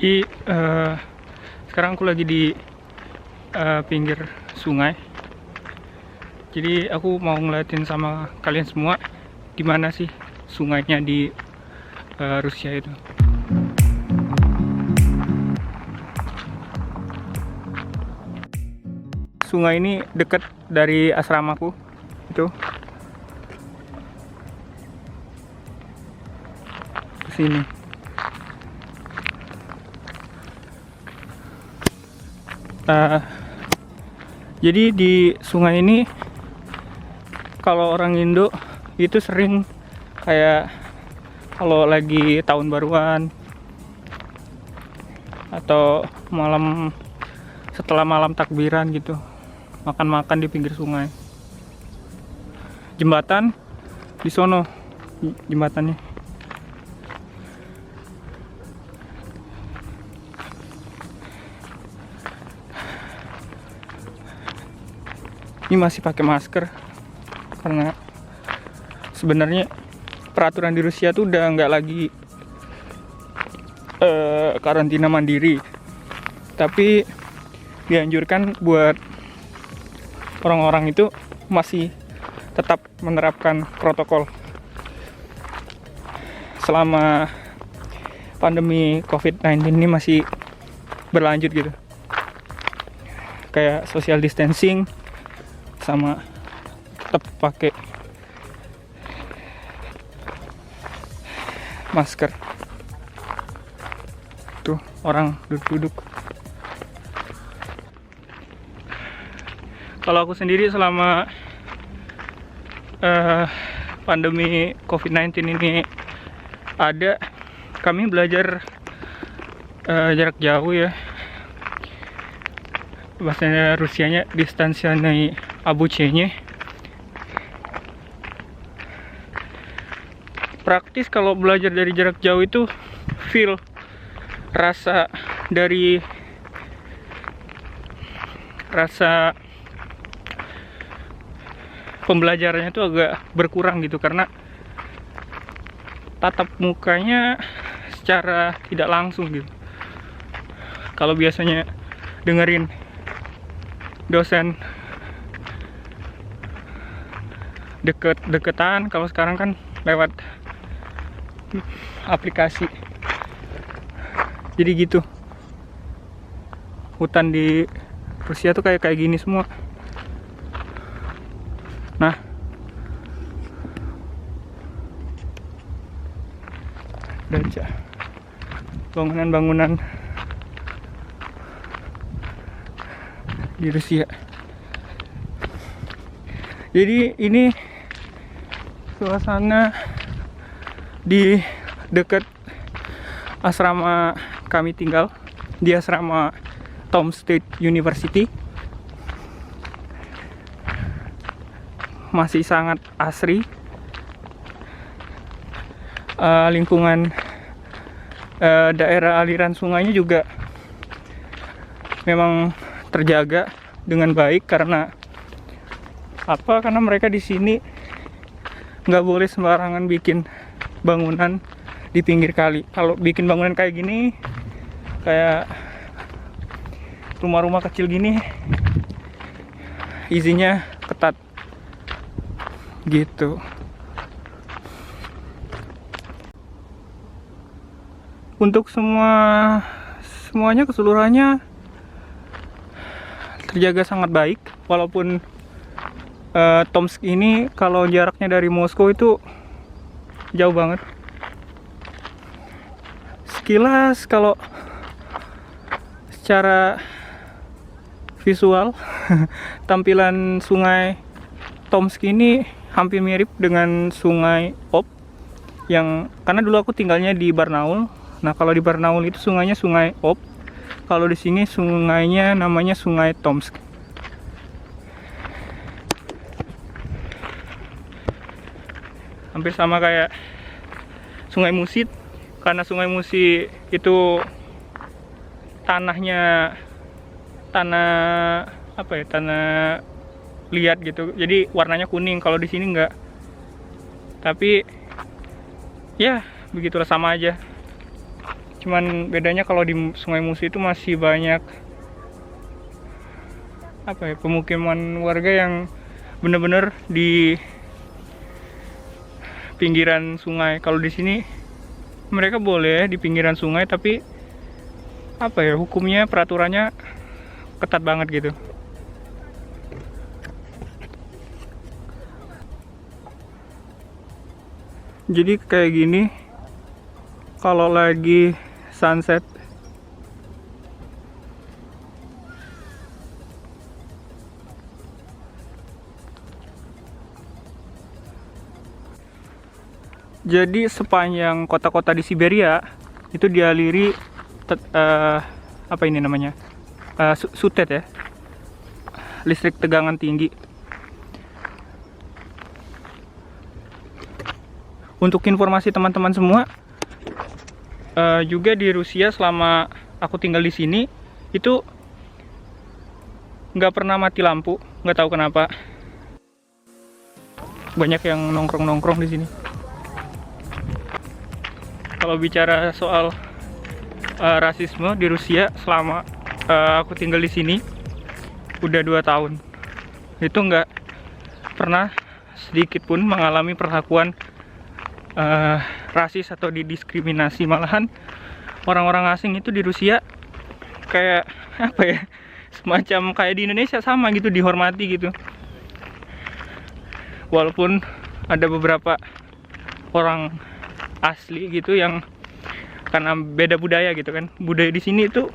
Jadi sekarang aku lagi di pinggir sungai. Jadi aku mau ngeliatin sama kalian semua gimana sih sungainya di Rusia itu. Sungai ini dekat dari asramaku itu. Ke sini. Jadi di sungai ini kalau orang Indo itu sering kayak kalau lagi tahun baruan atau setelah malam takbiran gitu, makan-makan di pinggir sungai. Jembatan di sono, jembatannya. Ini masih pakai masker karena sebenarnya peraturan di Rusia tuh udah nggak lagi karantina mandiri, tapi dianjurkan buat orang-orang itu masih tetap menerapkan protokol selama pandemi COVID-19 ini masih berlanjut gitu, kayak social distancing sama tetap pakai masker. Tuh orang duduk-duduk. Kalau aku sendiri selama pandemi COVID-19 ini ada, kami belajar jarak jauh ya. Bahasanya Rusianya distansiannya обучение. Praktis kalau belajar dari jarak jauh itu feel rasa pembelajarannya itu agak berkurang gitu, karena tatap mukanya secara tidak langsung gitu. Kalau biasanya dengerin dosen deket-deketan, kalau sekarang kan lewat aplikasi. Jadi gitu. Hutan di Rusia tuh kayak gini semua. Nah, baca bangunan-bangunan di Rusia. Jadi ini suasana di dekat asrama kami tinggal, di asrama Tom State University. Masih sangat asri. Lingkungan daerah aliran sungainya juga memang terjaga dengan baik, karena mereka di sini nggak boleh sembarangan bikin bangunan di pinggir kali. Kalau bikin bangunan kayak gini, kayak rumah-rumah kecil gini, izinnya ketat gitu. Untuk semuanya keseluruhannya terjaga sangat baik, walaupun Tomsk ini kalau jaraknya dari Moskow itu jauh banget. Sekilas kalau secara visual tampilan sungai Tomsk ini hampir mirip dengan sungai Ob, karena dulu aku tinggalnya di Barnaul. Nah, kalau di Barnaul itu sungainya sungai Ob, kalau di sini sungainya namanya sungai Tomsk. Hampir sama kayak Sungai Musi, karena Sungai Musi itu tanah liat gitu, jadi warnanya kuning. Kalau di sini enggak. Tapi ya begitulah, sama aja. Cuman bedanya kalau di Sungai Musi itu masih banyak pemukiman warga yang bener-bener di pinggiran sungai. Kalau di sini mereka boleh di pinggiran sungai, tapi hukumnya, peraturannya ketat banget gitu. Jadi kayak gini kalau lagi sunset. Jadi sepanjang kota-kota di Siberia itu dialiri SUTED ya, listrik tegangan tinggi. Untuk informasi teman-teman semua, juga di Rusia selama aku tinggal di sini itu nggak pernah mati lampu, nggak tahu kenapa. Banyak yang nongkrong-nongkrong di sini. Kalau bicara soal rasisme di Rusia selama aku tinggal di sini udah 2 tahun, itu nggak pernah sedikit pun mengalami perlakuan rasis atau didiskriminasi. Malahan orang-orang asing itu di Rusia kayak semacam kayak di Indonesia, sama gitu, dihormati gitu. Walaupun ada beberapa orang asli gitu yang karena beda budaya gitu kan, budaya di sini itu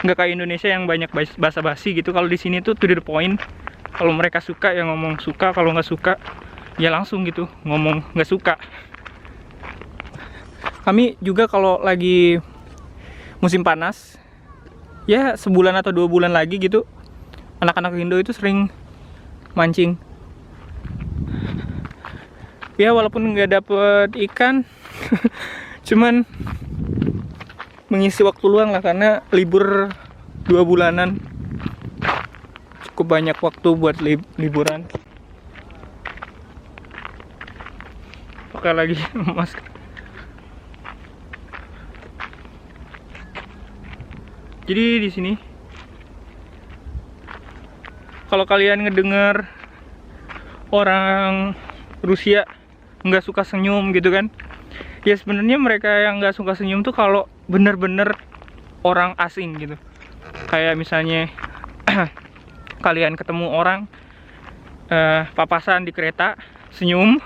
nggak kayak Indonesia yang banyak basa-basi gitu. Kalau di sini tuh to the point. Kalau mereka suka ya ngomong suka, kalau nggak suka ya langsung gitu ngomong nggak suka. Kami juga kalau lagi musim panas, ya sebulan atau 2 bulan lagi gitu, anak-anak Indo itu sering mancing. Ya walaupun nggak dapet ikan, cuman mengisi waktu luang lah, karena libur 2 bulanan cukup banyak waktu buat liburan. Pakai lagi masker. Jadi di sini kalau kalian ngedengar orang Rusia nggak suka senyum gitu kan, ya sebenarnya mereka yang nggak suka senyum tuh kalau bener-bener orang asing gitu. Kayak misalnya kalian ketemu orang papasan di kereta, senyum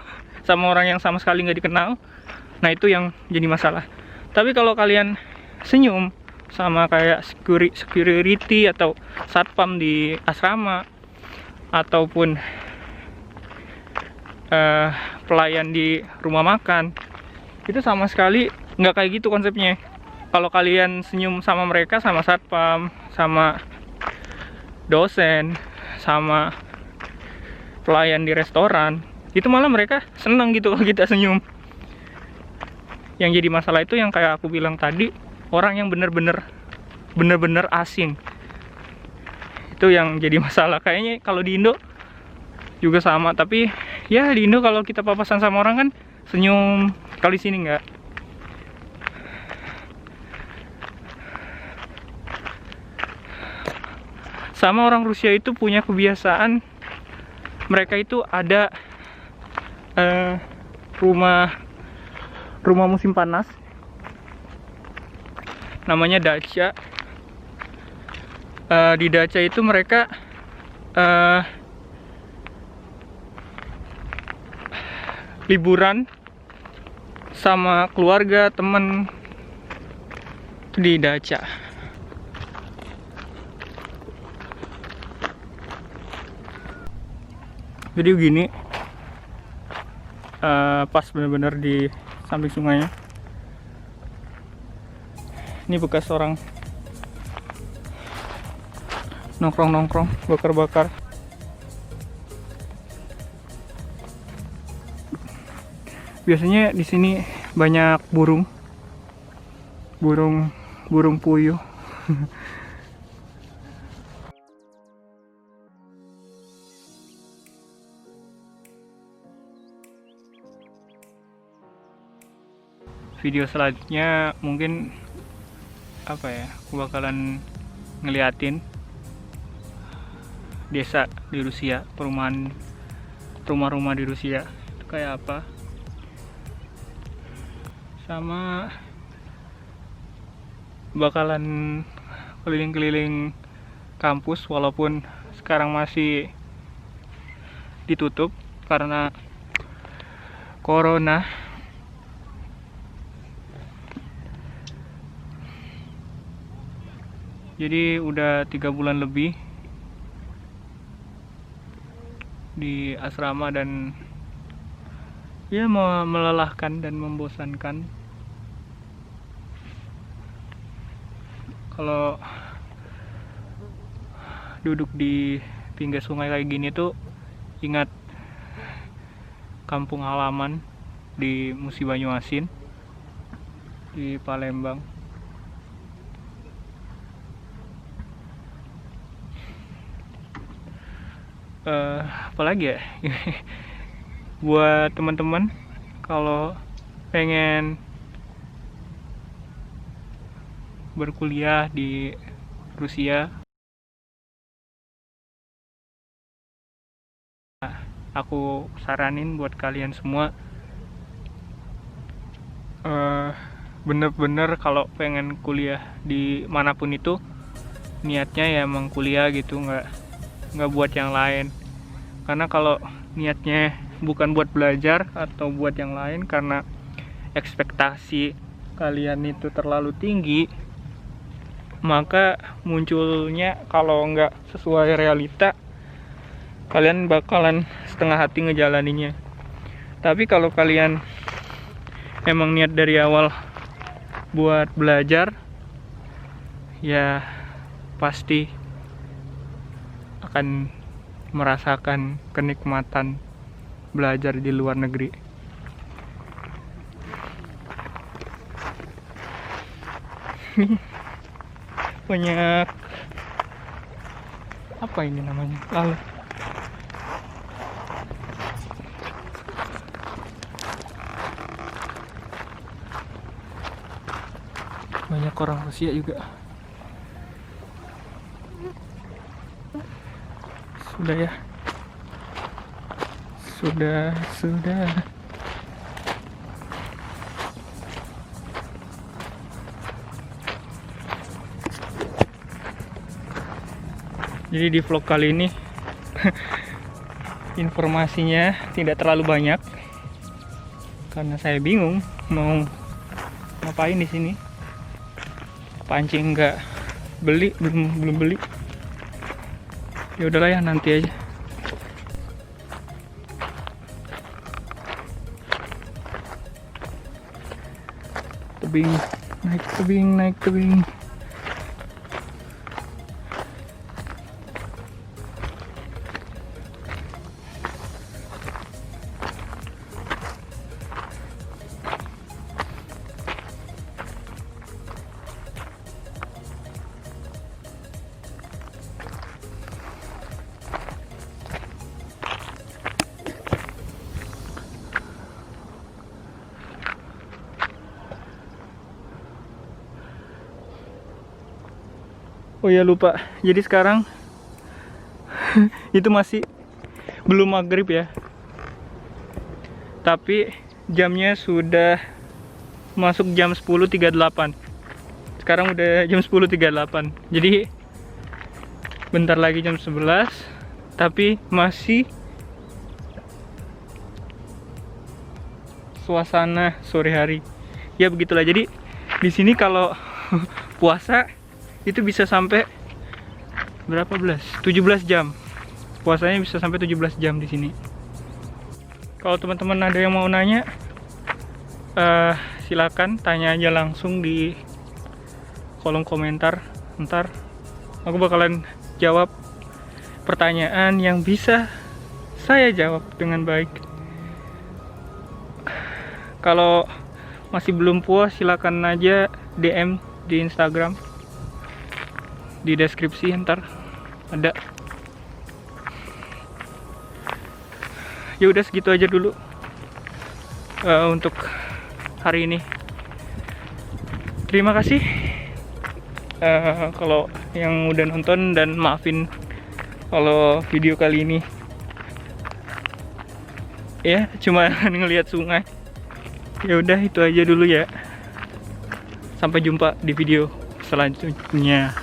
sama orang yang sama sekali nggak dikenal, nah itu yang jadi masalah. Tapi kalau kalian senyum sama kayak security atau satpam di asrama, ataupun pelayan di rumah makan, itu sama sekali nggak kayak gitu konsepnya. Kalau kalian senyum sama mereka, sama satpam, sama dosen, sama pelayan di restoran, itu malah mereka seneng gitu kalau kita senyum. Yang jadi masalah itu yang kayak aku bilang tadi, orang yang bener-bener asing. Itu yang jadi masalah. Kayaknya kalau di Indo juga sama, tapi ya di Indo kalau kita papasan sama orang kan senyum, kali sini enggak. Sama orang Rusia itu punya kebiasaan, mereka itu ada rumah musim panas, namanya dacha. Di dacha itu mereka liburan sama keluarga, temen di dacha. Jadi begini, pas bener-bener di samping sungainya. Ini bekas orang nongkrong-nongkrong, bakar-bakar. Biasanya di sini banyak burung puyuh. video selanjutnya mungkin apa ya, aku bakalan ngeliatin desa di Rusia, perumahan, rumah-rumah di Rusia itu kayak apa, sama bakalan keliling-keliling kampus walaupun sekarang masih ditutup karena corona. Jadi udah 3 bulan lebih di asrama dan ya melelahkan dan membosankan. Kalau duduk di pinggir sungai kayak gini tuh ingat kampung halaman di Musi Banyuasin di Palembang. Apalagi ya buat teman-teman kalau pengen berkuliah di Rusia, aku saranin buat kalian semua bener-bener kalau pengen kuliah di manapun itu niatnya ya emang kuliah gitu, nggak buat yang lain. Karena kalau niatnya bukan buat belajar atau buat yang lain, karena ekspektasi kalian itu terlalu tinggi, maka munculnya kalau nggak sesuai realita, kalian bakalan setengah hati ngejalaninnya. Tapi kalau kalian emang niat dari awal buat belajar, ya pasti akan merasakan kenikmatan belajar di luar negeri. Banyak apa ini namanya? Lalu banyak orang Rusia juga. Sudah ya. Sudah. Jadi di vlog kali ini informasinya tidak terlalu banyak karena saya bingung mau ngapain di sini. Pancing nggak beli, belum beli. Ya udahlah ya, nanti aja. Naik tebing. Oh ya lupa, jadi sekarang itu masih belum maghrib ya, tapi jamnya sudah masuk jam 10.38. Sekarang udah jam 10.38, jadi bentar lagi jam 11, tapi masih suasana sore hari. Ya begitulah, jadi di sini kalau puasa itu bisa sampai berapa belas? 17 jam. Puasanya bisa sampai 17 jam di sini. Kalau teman-teman ada yang mau nanya, silakan tanya aja langsung di kolom komentar. Ntar aku bakalan jawab pertanyaan yang bisa saya jawab dengan baik. Kalau masih belum puas, silakan aja DM di Instagram. Di deskripsi ntar ada. Ya udah segitu aja dulu untuk hari ini. Terima kasih kalau yang udah nonton, dan maafin kalau video kali ini ya cuma ngelihat sungai. Ya udah, itu aja dulu ya. Sampai jumpa di video selanjutnya.